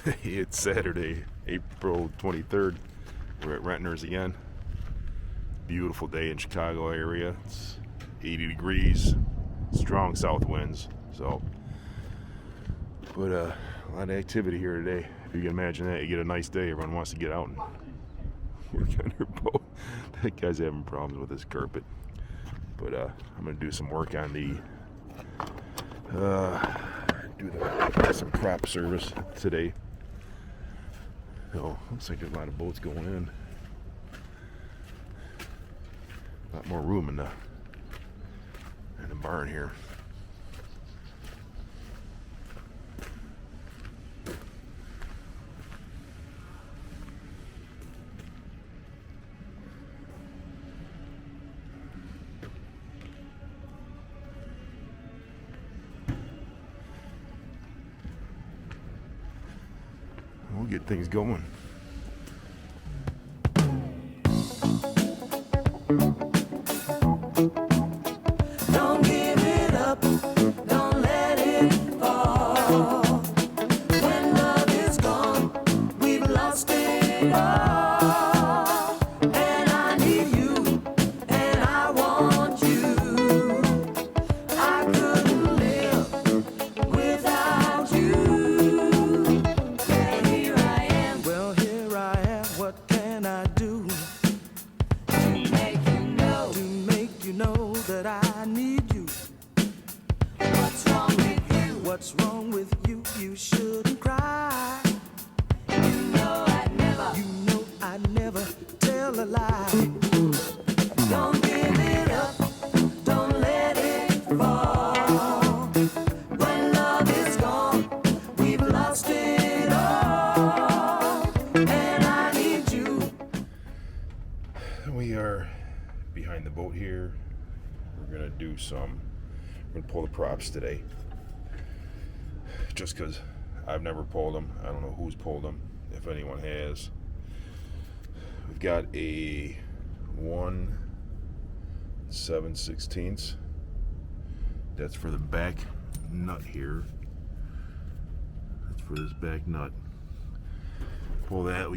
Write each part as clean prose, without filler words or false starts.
It's Saturday, April 23rd. We're at Rentner's again. Beautiful day in Chicago area. It's 80 degrees, strong south winds. But a lot of activity here today. If you can imagine that, you get a nice day, everyone wants to get out and work on their boat. That guy's having problems with his carpet. But I'm gonna do some work on the some prop service today. So looks like there's a lot of boats going in. A lot more room in the barn here. We'll get things going. Don't give it up, don't let it fall. When love is gone, we've lost it all. And I need you, and I want you. I couldn't live without you. And here I am. Well, here I am. What can I do to make you know that I need you? What's wrong with you? What's wrong with you? You shouldn't cry. You know I'd never tell a lie. Don't give it up, don't let it fall. When love is gone, we've lost it all. And I need you. We are behind the boat here. We're gonna pull the props today. Just because I've never pulled them. I don't know who's pulled them, if anyone has. We've got a 1 7/16. That's for the back nut here. That's for this back nut. Pull that.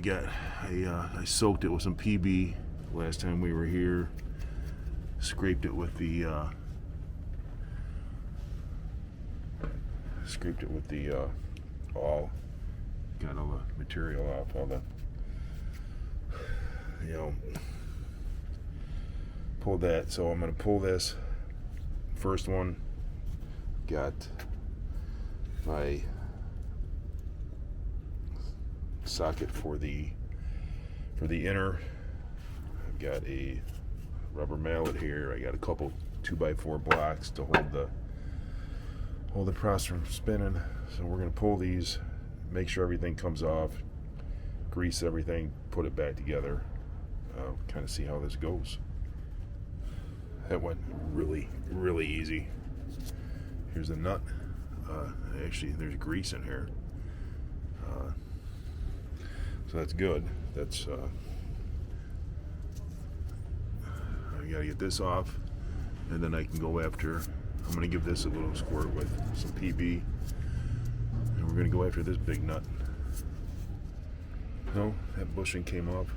I soaked it with some PB last time we were here. Scraped it with the got all the material off, pull that. So I'm gonna pull this first one. Got my socket for the inner. I've got a rubber mallet here. I got a couple 2x4 blocks to hold the props from spinning. So we're gonna pull these, make sure everything comes off, grease everything, put it back together. Kind of see how this goes. That went really, really easy. Here's the nut. Actually, there's grease in here, so that's good. That's I gotta get this off, and then I can go after. I'm gonna give this a little squirt with some PB, and we're gonna go after this big nut. No, that bushing came off.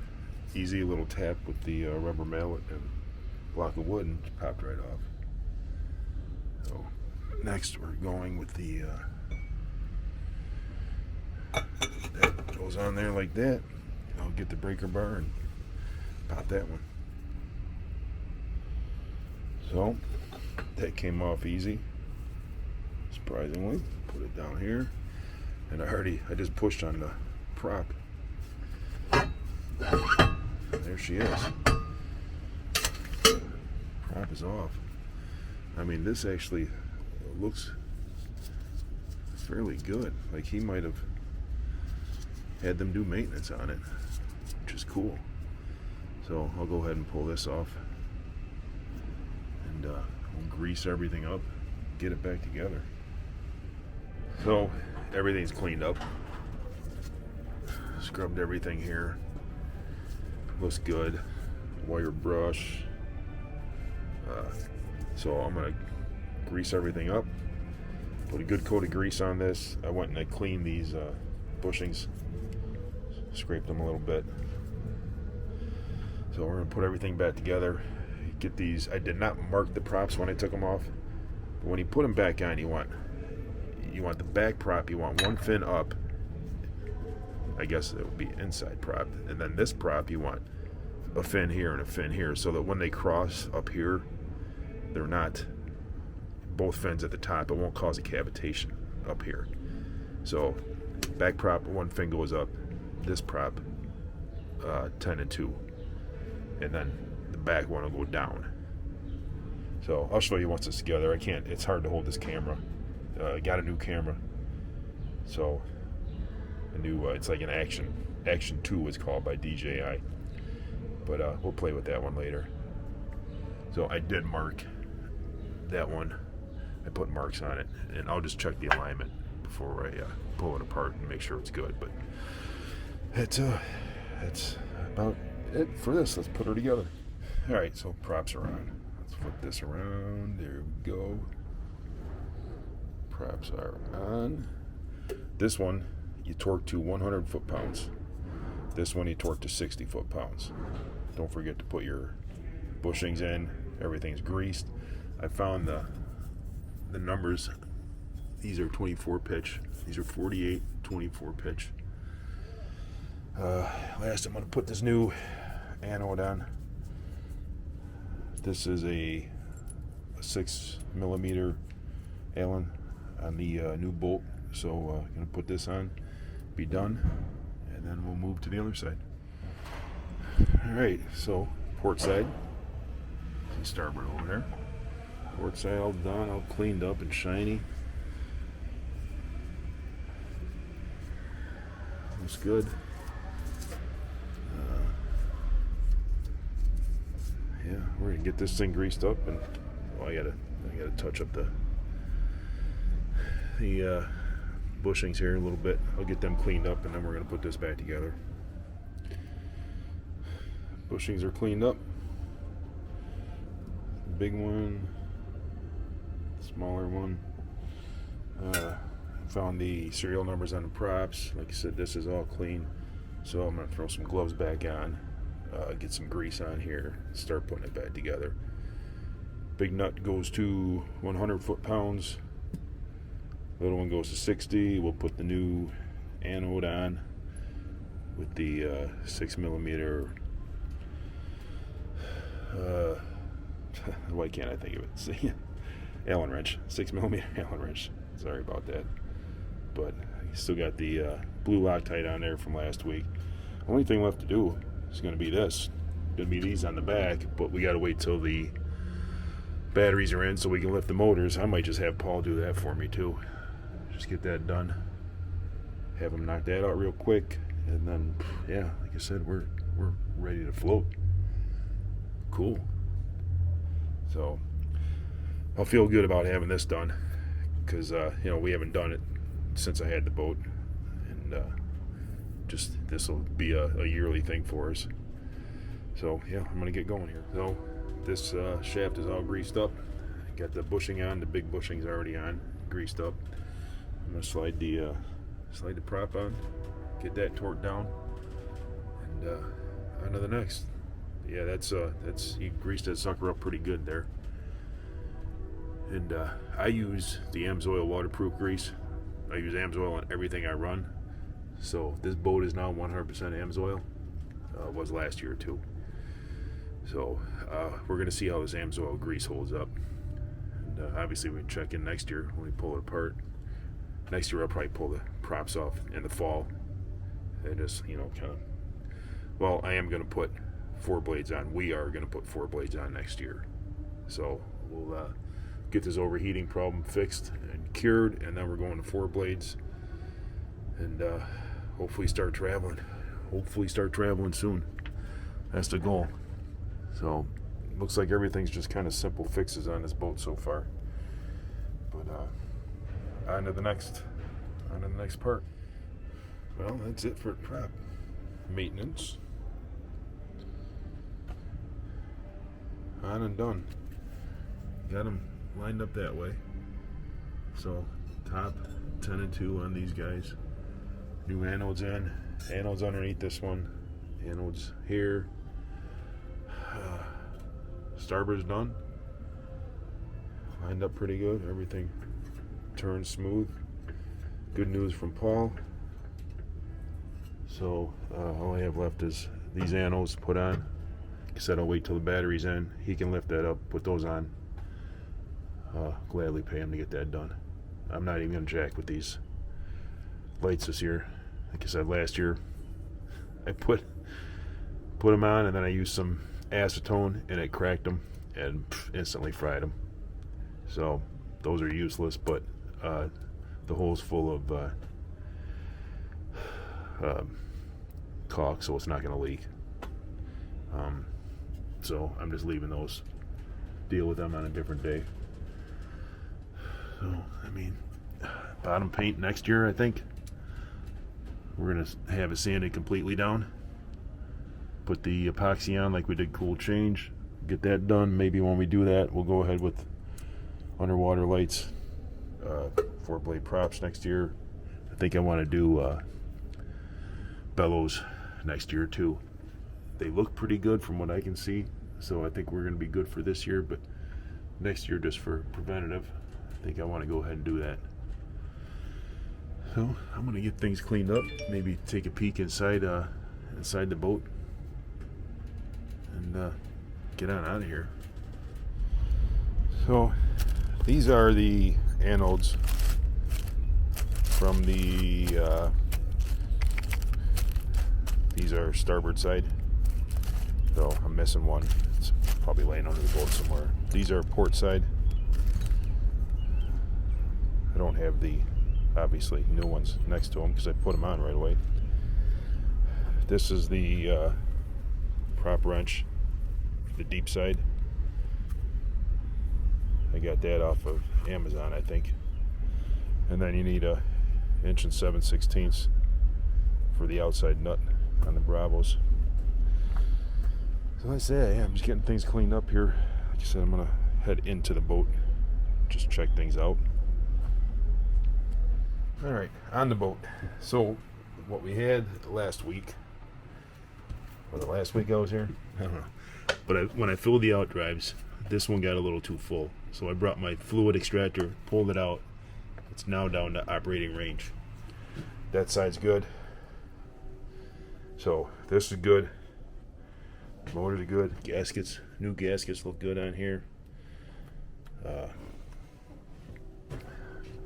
Easy little tap with the rubber mallet and block of wood, and it popped right off. So next we're going with the that goes on there like that. I'll get the breaker bar and pop that one. So that came off easy, surprisingly. Put it down here, and I just pushed on the prop. There she is. Prop is off. I mean, this actually looks fairly good. Like he might have had them do maintenance on it, which is cool. So I'll go ahead and pull this off, and we'll grease everything up, get it back together. So everything's cleaned up. Scrubbed everything here. Looks good. Wire brush. So I'm gonna grease everything up. Put a good coat of grease on this. I went and I cleaned these bushings. Scraped them a little bit. So we're gonna put everything back together. Get these. I did not mark the props when I took them off, but when you put them back on, you want the back prop. You want one fin up. I guess it would be inside prop, and then this prop you want a fin here and a fin here, so that when they cross up here, they're not both fins at the top. It won't cause a cavitation up here. So back prop, one fin goes up. This prop, 10 and 2, and then the back one will go down. So I'll show you once it's together. I can't. It's hard to hold this camera. I got a new camera, so a new. It's like an Action 2 is called by DJI, but we'll play with that one later. So I did mark that one. I put marks on it, and I'll just check the alignment before I pull it apart and make sure it's good. But that's about it for this. Let's put her together. All right, so props are on. Let's flip this around. There we go. Props are on. This one you torque to 100 foot-pounds. This one you torque to 60 foot-pounds. Don't forget to put your bushings in. Everything's greased. I found the numbers. These are 24 pitch. These are 48, 24 pitch. Last, I'm going to put this new anode on. This is a 6mm Allen on the new bolt. So I'm going to put this on, be done, and then we'll move to the other side. Alright, so port side. See starboard over there. Port side all done, all cleaned up and shiny. Looks good. Yeah, we're gonna get this thing greased up, and I gotta touch up the bushings here a little bit. I'll get them cleaned up, and then we're gonna put this back together. Bushings are cleaned up. Big one, smaller one. Found the serial numbers on the props. Like I said, this is all clean. So I'm gonna throw some gloves back on, get some grease on here, start putting it back together. Big nut goes to 100 foot-pounds. Little one goes to 60. We'll put the new anode on with the 6mm. Why can't I think of it? See, Allen wrench, 6mm Allen wrench. Sorry about that. But I still got the blue Loctite on there from last week. Only thing left to do is going to be this. Going to be these on the back, but we got to wait till the batteries are in so we can lift the motors. I might just have Paul do that for me too. Just get that done. Have him knock that out real quick, and then yeah, like I said, we're ready to float. Cool. So I'll feel good about having this done, because we haven't done it since I had the boat, and just this will be a yearly thing for us. So yeah, I'm gonna get going here. So this shaft is all greased up. Got the bushing on. The big bushing's already on, greased up. I'm gonna slide the prop on, get that torqued down, and on to the next. Yeah, that's you greased that sucker up pretty good there. And I use the AMSOIL waterproof grease. I use AMSOIL on everything I run. So this boat is now 100% AMSOIL. Was last year too. So we're gonna see how this AMSOIL grease holds up. And obviously we can check in next year when we pull it apart. Next year I'll probably pull the props off in the fall. And just kind of. Well, I am gonna put 4 blades on. We are gonna put 4 blades on next year. So we'll get this overheating problem fixed and cured, and then we're going to 4 blades, and hopefully start traveling soon. That's the goal. So looks like everything's just kind of simple fixes on this boat so far, but on to the next part. Well, that's it for prep maintenance. On and done. Got them lined up that way. So top 10 and 2 on these guys. New anodes in. Anodes underneath this one. Anodes here. Starboard's done. Lined up pretty good. Everything turns smooth. Good news from Paul. So all I have left is these anodes put on. Like I said, I'll wait till the battery's in. He can lift that up, put those on. Gladly pay him to get that done. I'm not even gonna jack with these lights this year. Like I said, last year I put them on and then I used some acetone and it cracked them and instantly fried them. So those are useless, but the hole's full of caulk, so it's not going to leak. So I'm just leaving those. Deal with them on a different day. So I mean, bottom paint next year, I think. We're going to have it sanded completely down. Put the epoxy on like we did Cool Change. Get that done. Maybe when we do that, we'll go ahead with underwater lights, 4-blade props next year. I think I want to do bellows next year too. They look pretty good from what I can see, so I think we're going to be good for this year, but next year, just for preventative, I think I want to go ahead and do that. So I'm going to get things cleaned up, maybe take a peek inside the boat, and get on out of here. So these are the anodes from the these are starboard side, so I'm missing one. It's probably laying under the boat somewhere. These are port side. I don't have the obviously new ones next to them because I put them on right away. This is the prop wrench, the deep side. I got that off of Amazon, I think. And then you need a 1 7/16 for the outside nut on the Bravos. So that's it. Yeah, I'm just getting things cleaned up here. Like I said, I'm gonna head into the boat, just check things out. All right, on the boat. So what we had last week, was it last week I was here? I don't know. But when I filled the out drives, this one got a little too full. So I brought my fluid extractor, pulled it out. It's now down to operating range. That side's good. So this is good. Motors are good. Gaskets, new gaskets look good on here.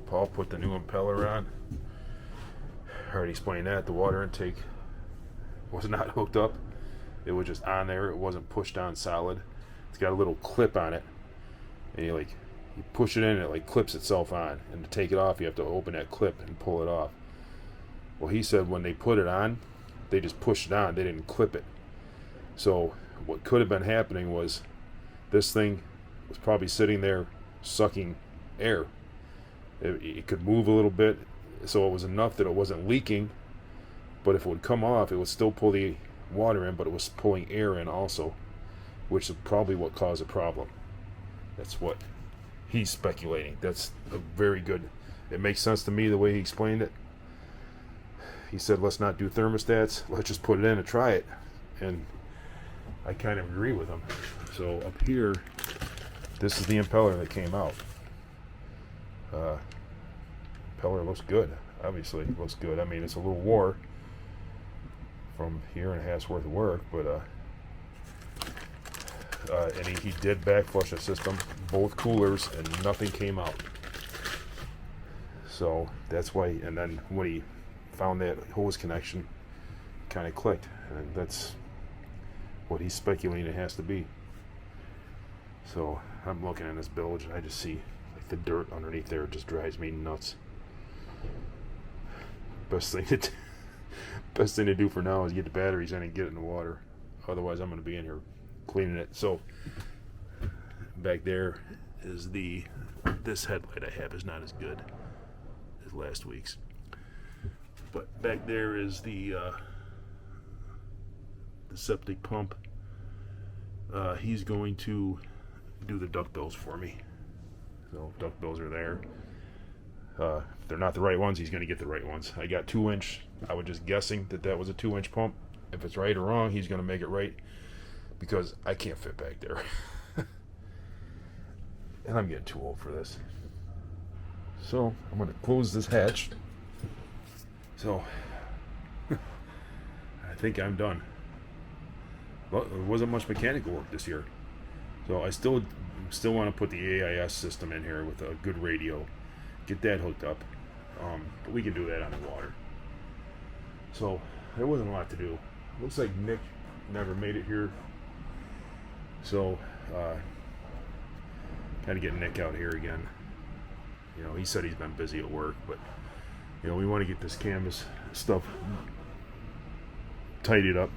Paul put the new impeller on. I already explained that. The water intake was not hooked up. It was just on there. It wasn't pushed on solid. It's got a little clip on it, and you push it in, and it like clips itself on. And to take it off, you have to open that clip and pull it off. Well, he said when they put it on, they just pushed it on. They didn't clip it. So what could have been happening was this thing was probably sitting there sucking air. It could move a little bit, so it was enough that it wasn't leaking. But if it would come off, it would still pull the water in, but it was pulling air in also, which is probably what caused the problem. That's what he's speculating. That's a very good, it makes sense to me the way he explained it. He said, let's not do thermostats, let's just put it in and try it. And I kind of agree with him. So up here, this is the impeller that came out. Impeller looks good. Obviously, it looks good. I mean, it's a little wore from a year and a half's worth of work, but and he did back flush the system, both coolers, and nothing came out. So that's why. And then when he found that hose connection, kind of clicked, and that's what he's speculating it has to be. So I'm looking at this bilge, and I just see like the dirt underneath there. It just drives me nuts. Best thing to do for now is get the batteries in and get it in the water. Otherwise, I'm going to be in here cleaning it. So back there is this headlight I have is not as good as last week's. But back there is the septic pump. He's going to do the duck bills for me. So duck bills are there. If they're not the right ones, he's going to get the right ones. I got 2-inch. I was just guessing that was a 2-inch pump. If it's right or wrong, he's going to make it right, because I can't fit back there. And I'm getting too old for this. So I'm going to close this hatch. So I think I'm done. But there wasn't much mechanical work this year. So I still want to put the AIS system in here with a good radio. Get that hooked up. But we can do that on the water. So there wasn't a lot to do. Looks like Nick never made it here. So kind of getting Nick out here again. You know, he said he's been busy at work, but you know, we want to get this canvas stuff tidied up.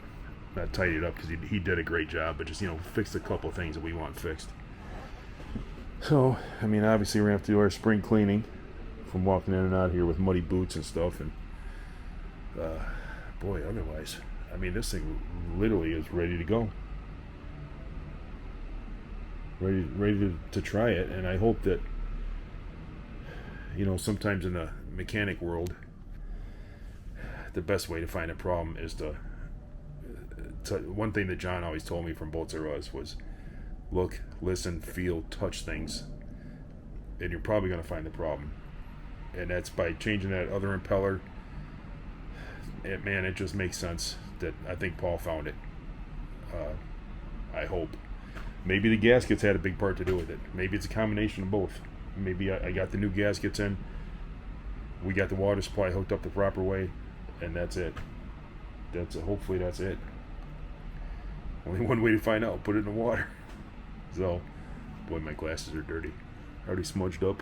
Not tidied up, because he did a great job, but just, you know, fixed a couple of things that we want fixed. So, I mean, obviously we're going to have to do our spring cleaning from walking in and out here with muddy boots and stuff. And boy, otherwise, I mean, this thing literally is ready to go. Ready to try it. And I hope that, you know, sometimes in the mechanic world, the best way to find a problem is to one thing that John always told me from Boats R Us was look, listen, feel, touch things, and you're probably going to find the problem. And that's by changing that other impeller. And man, it just makes sense that I think Paul found it. I hope. Maybe the gaskets had a big part to do with it. Maybe it's a combination of both. Maybe I got the new gaskets in, we got the water supply hooked up the proper way, and that's it. Hopefully that's it. Only one way to find out, put it in the water. So, boy, my glasses are dirty. Already smudged up.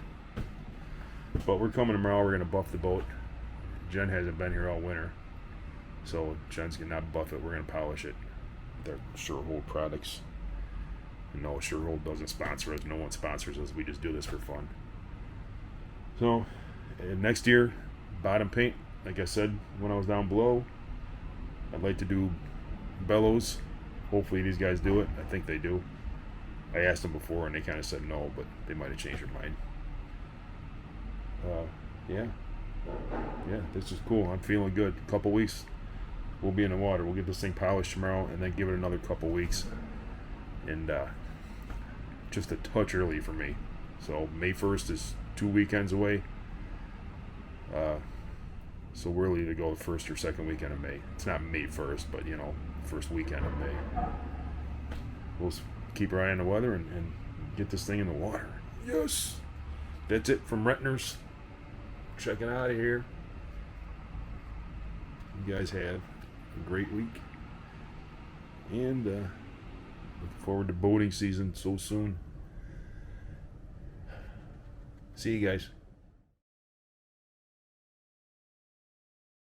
But we're coming tomorrow, we're going to buff the boat. Jen hasn't been here all winter, so Jen's going to not buff it, we're going to polish it. They're Surehold products. No, Surehold doesn't sponsor us. No one sponsors us. We just do this for fun. So, next year, bottom paint. Like I said when I was down below, I'd like to do bellows. Hopefully these guys do it. I think they do. I asked them before and they kind of said no, but they might have changed their mind. Yeah, this is cool. I'm feeling good. A couple weeks, we'll be in the water. We'll get this thing polished tomorrow and then give it another couple weeks. And just a touch early for me. So May 1st is 2 weekends away. So we're ready to go the first or second weekend of May. It's not May 1st, but you know, first weekend of May. We'll keep our eye on the weather and get this thing in the water. Yes! That's it from Retners. Checking out of here. You guys have a great week. And looking forward to boating season so soon. See you guys.